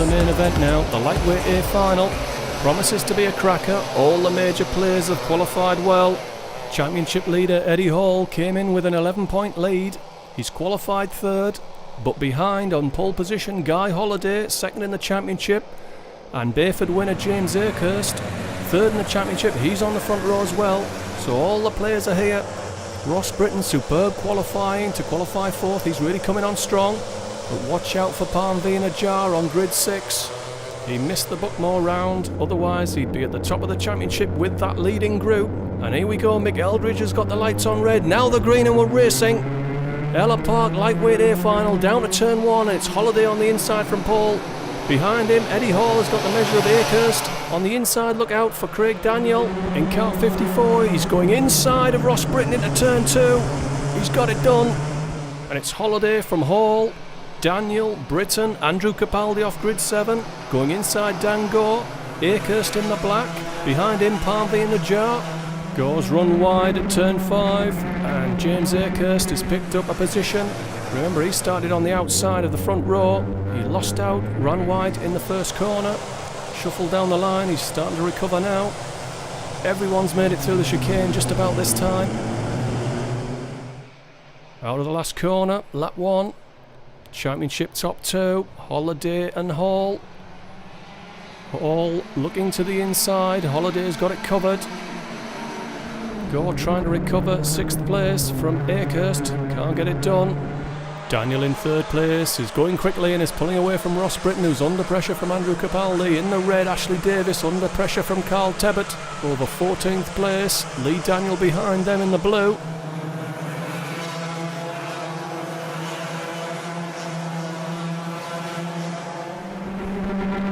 the main event now, the lightweight A final. Promises to be a cracker. All the major players have qualified well. Championship leader Eddie Hall came in with an 11-point lead. He's qualified third, but behind on pole position Guy Holliday, second in the championship, and Bayford winner James Akerst, third in the championship. He's on the front row as well. So all the players are here. Ross Britton, superb qualifying to qualify fourth. He's really coming on strong. But watch out for Palm V in a jar on grid 6. He missed the Buckmore round, otherwise he'd be at the top of the championship with that leading group. And here we go, Mick Eldridge has got the lights on red, now the green, and we're racing. Ellough Park lightweight A final, down to turn 1, and it's Holliday on the inside from pole. Behind him, Eddie Hall has got the measure of Akerst. On the inside, look out for Craig Daniel in car 54. He's going inside of Ross Britton into turn 2. He's got it done. And it's Holliday from Hall, Daniel, Britton, Andrew Capaldi off grid 7. Going inside Dan Gore, Akerst in the black. Behind him, Palm V in the jar. Gore's run wide at turn 5. And James Akerst has picked up a position. Remember, he started on the outside of the front row. He lost out, ran wide in the first corner, shuffled down the line. He's starting to recover now. Everyone's made it through the chicane just about this time. Out of the last corner, lap 1. Championship top 2, Holliday and Hall. Hall looking to the inside. Holliday's got it covered. Gore trying to recover 6th place from Akerst. Can't get it done. Daniel in 3rd place is going quickly and is pulling away from Ross Britton, who's under pressure from Andrew Capaldi. In the red, Ashley Davis under pressure from Carl Tebbett over 14th place. Lee Daniel behind them in the blue.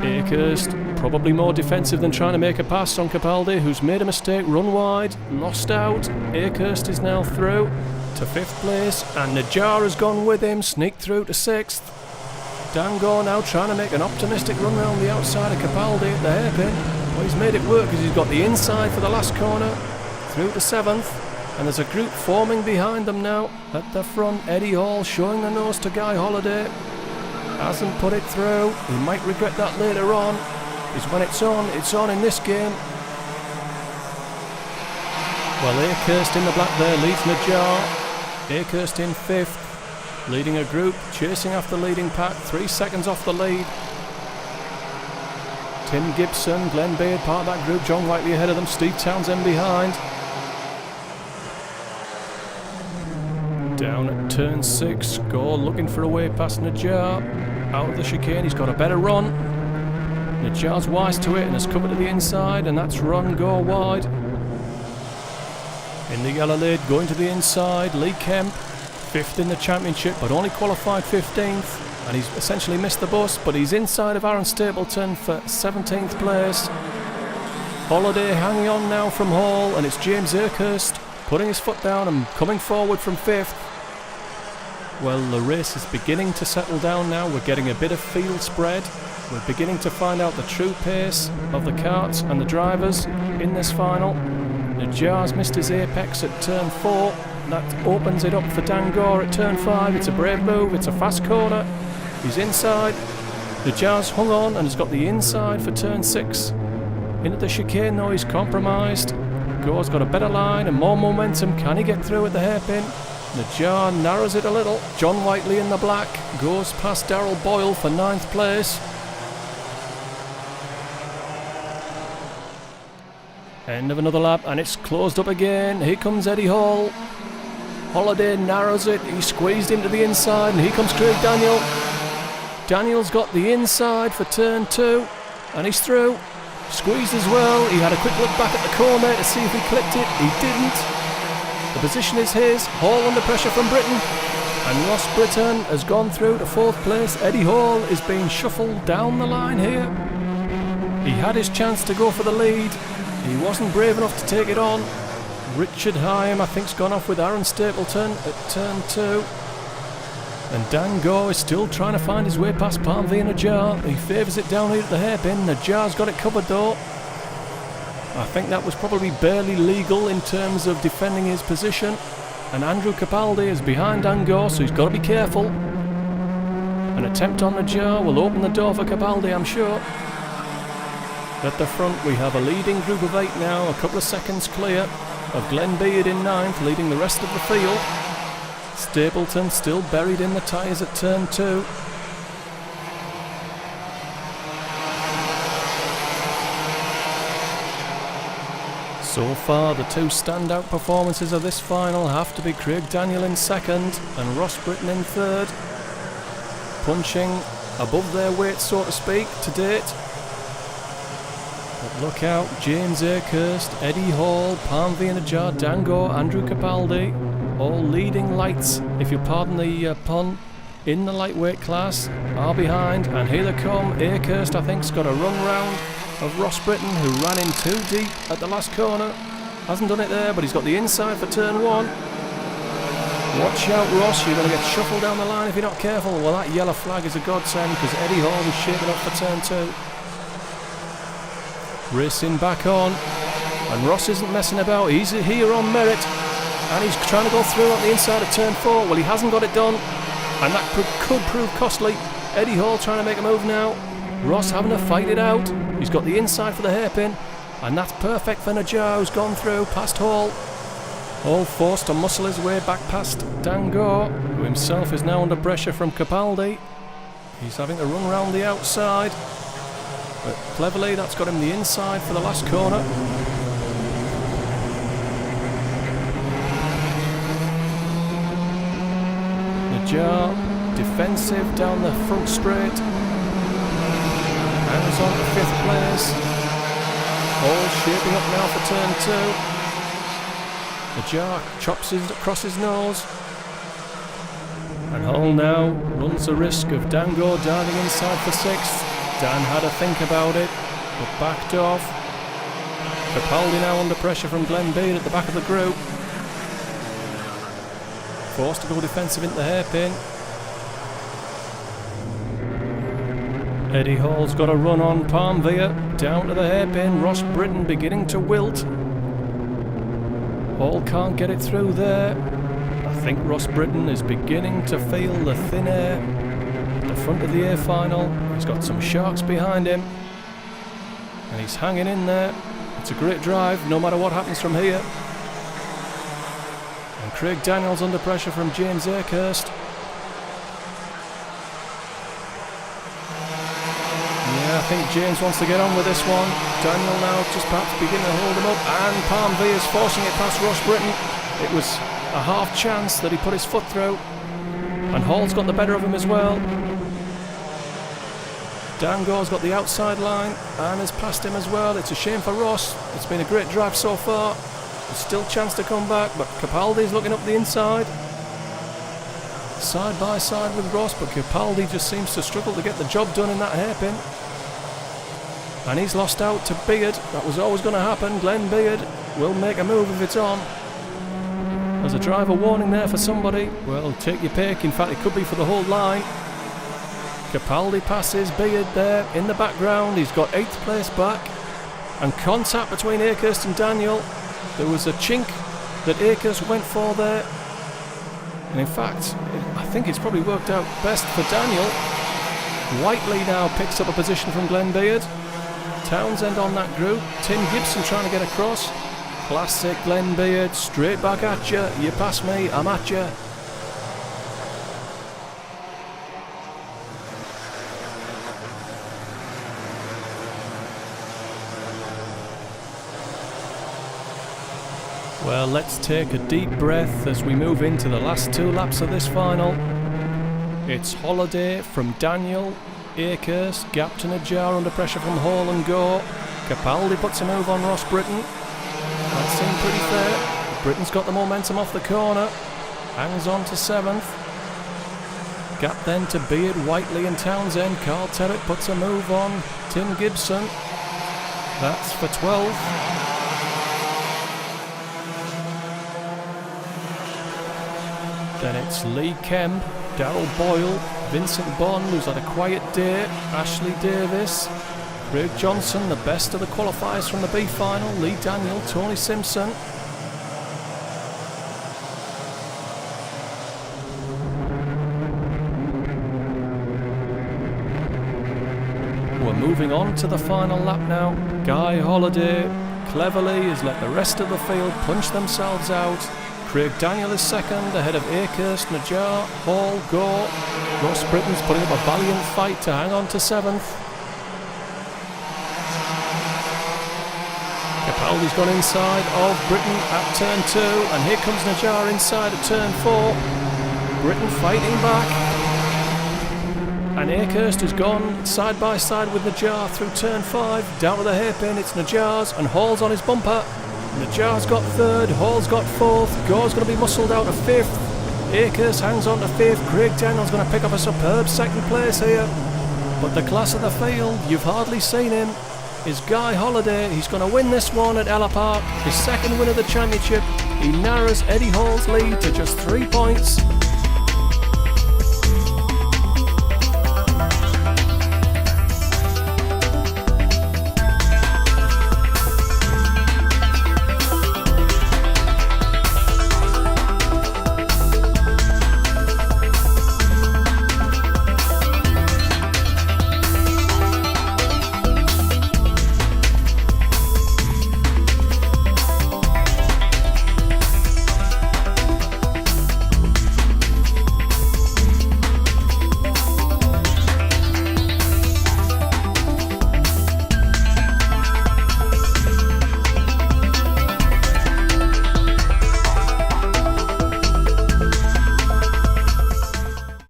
Akerst probably more defensive than trying to make a pass on Capaldi, who's made a mistake, run wide, lost out. Akerst is now through to 5th place, and Najjar has gone with him, sneaked through to 6th. Dan Gore now trying to make an optimistic run around the outside of Capaldi at the hairpin. Well, he's made it work because he's got the inside for the last corner, through to 7th, and there's a group forming behind them now. At the front, Eddie Hall showing the nose to Guy Holliday. Hasn't put it through. He might regret that later on. Is when it's on in this game. Well, Akerst in the black there leads Najjar. Akerst in 5th, leading a group, chasing after the leading pack, 3 seconds off the lead. Tim Gibson, Glenn Beard, part of that group, John Whiteley ahead of them, Steve Townsend behind. Down at turn 6, Gore looking for a way past Najjar. Out of the chicane, he's got a better run. Najjar's wise to it and has covered to the inside, and that's run Gore wide. In the yellow lid, going to the inside, Lee Kemp, 5th in the championship, but only qualified 15th, and he's essentially missed the bus, but he's inside of Aaron Stapleton for 17th place. Holliday hanging on now from Hall, and it's James Akerst putting his foot down and coming forward from 5th. Well, the race is beginning to settle down now. We're getting a bit of field spread. We're beginning to find out the true pace of the karts and the drivers in this final. Najjar's missed his apex at turn 4. That opens it up for Dan Gore at turn 5. It's a brave move, it's a fast corner. He's inside. Najjar's hung on and has got the inside for turn 6. Into the chicane though, he's compromised. Gore's got a better line and more momentum. Can he get through at the hairpin? Najjar narrows it a little. John Whiteley in the black goes past Darryl Boyle for 9th place. End of another lap, and it's closed up again. Here comes Eddie Hall. Holliday narrows it. He squeezed into the inside, and here comes Craig Daniel. Daniel's got the inside for turn 2, and he's through. Squeezed as well. He had a quick look back at the corner to see if he clipped it. He didn't. The position is his. Hall under pressure from Britton, and Ross Britton has gone through to 4th place. Eddie Hall is being shuffled down the line here. He had his chance to go for the lead. He wasn't brave enough to take it on. Richard Hyam, I think, has gone off with Aaron Stapleton at turn 2. And Dan Gore is still trying to find his way past Palm V in a jar. He favours it down here at the hairpin. The jar's got it covered though. I think that was probably barely legal in terms of defending his position. And Andrew Capaldi is behind Dan Gore, so he's got to be careful. And An attempt on the jar will open the door for Capaldi, I'm sure. At the front we have a leading group of 8 now, a couple of seconds clear of Glenn Beard in 9th, leading the rest of the field. Stapleton still buried in the tyres at turn 2. So far, the two standout performances of this final have to be Craig Daniel in 2nd and Ross Britton in 3rd. Punching above their weight, so to speak, to date. But look out, James Akehurst, Eddie Hall, Palm Vianajar, Dango, Andrew Capaldi, all leading lights, if you pardon the pun, in the lightweight class, are behind, and here they come. Akehurst, I think, has got a run round of Ross Britton, who ran in too deep at the last corner. Hasn't done it there, but he's got the inside for turn 1. Watch out, Ross, you're going to get shuffled down the line if you're not careful. Well, that yellow flag is a godsend, because Eddie Hall was shaping up for turn 2. Racing back on, and Ross isn't messing about. He's here on merit, and he's trying to go through on the inside of turn 4. Well, he hasn't got it done, and that could prove costly. Eddie Hall trying to make a move now. Ross having to fight it out. He's got the inside for the hairpin, and that's perfect for Najar, who's gone through past Hall. Hall forced to muscle his way back past Dango, who himself is now under pressure from Capaldi. He's having to run round the outside, but cleverly that's got him the inside for the last corner. Najar defensive down the front straight. Hangs on to 5th place. Hall shaping up now for turn 2. Najar chops across his nose. And Hall now runs the risk of Dango diving inside for 6th. Dan had a think about it, but backed off. Capaldi now under pressure from Glenn Beard at the back of the group. Forced to go defensive into the hairpin. Eddie Hall's got a run on Palm Via, down to the hairpin. Ross Britton beginning to wilt. Hall can't get it through there. I think Ross Britton is beginning to feel the thin air at the front of the A final. He's got some sharks behind him, and he's hanging in there. It's a great drive, no matter what happens from here. And Craig Daniel's under pressure from James Akehurst. I think James wants to get on with this one. Daniel now just perhaps beginning to hold him up, and Palm V is forcing it past Ross Britton. It was a half chance that he put his foot through, and Hall's got the better of him as well. Dango's got the outside line and has passed him as well. It's a shame for Ross. It's been a great drive so far. There's still a chance to come back, but Capaldi's looking up the inside. Side by side with Ross, but Capaldi just seems to struggle to get the job done in that hairpin. And he's lost out to Beard. That was always going to happen. Glenn Beard will make a move if it's on. There's a driver warning there for somebody. Well, take your pick. In fact, it could be for the whole line. Capaldi passes Beard there in the background. He's got 8th place back. And contact between Akehurst and Daniel. There was a chink that Akehurst went for there. And in fact, I think it's probably worked out best for Daniel. Whiteley now picks up a position from Glenn Beard. Townsend on that group. Tim Gibson trying to get across. Classic Glenn Beard, straight back at you. You pass me, I'm at you. Well, let's take a deep breath as we move into the last 2 laps of this final. It's Holiday from Daniel. Akehurst, gap to Najar under pressure from Hall and Go. Capaldi puts a move on Ross Britton. That seemed pretty fair. Britton's got the momentum off the corner. Hangs on to 7th. Gap then to Beard, Whiteley and Townsend. Carl Terrett puts a move on Tim Gibson. That's for 12th. Then it's Lee Kemp, Darryl Boyle, Vincent Bond, who's had a quiet day, Ashley Davis, Craig Johnson, the best of the qualifiers from the B final, Lee Daniel, Tony Simpson. Moving on to the final lap now, Guy Holliday cleverly has let the rest of the field punch themselves out. Craig Daniel is second, ahead of Akehurst, Najjar, Hall, Gore. Ross Britton's putting up a valiant fight to hang on to 7th. Capaldi's gone inside of Britton at turn 2, and here comes Najjar inside at turn 4. Britton fighting back. And Akehurst has gone side by side with Najjar through turn 5. Down to the hairpin, it's Najjar's, and Hall's on his bumper. Najjar's got 3rd, Hall's got 4th, Gore's going to be muscled out of 5th. Akehurst hangs on to 5th, Craig Daniel's going to pick up a superb 2nd place here. But the class of the field, you've hardly seen him, is Guy Holliday. He's going to win this one at Ellough Park, his 2nd win of the championship. He narrows Eddie Hall's lead to just 3 points.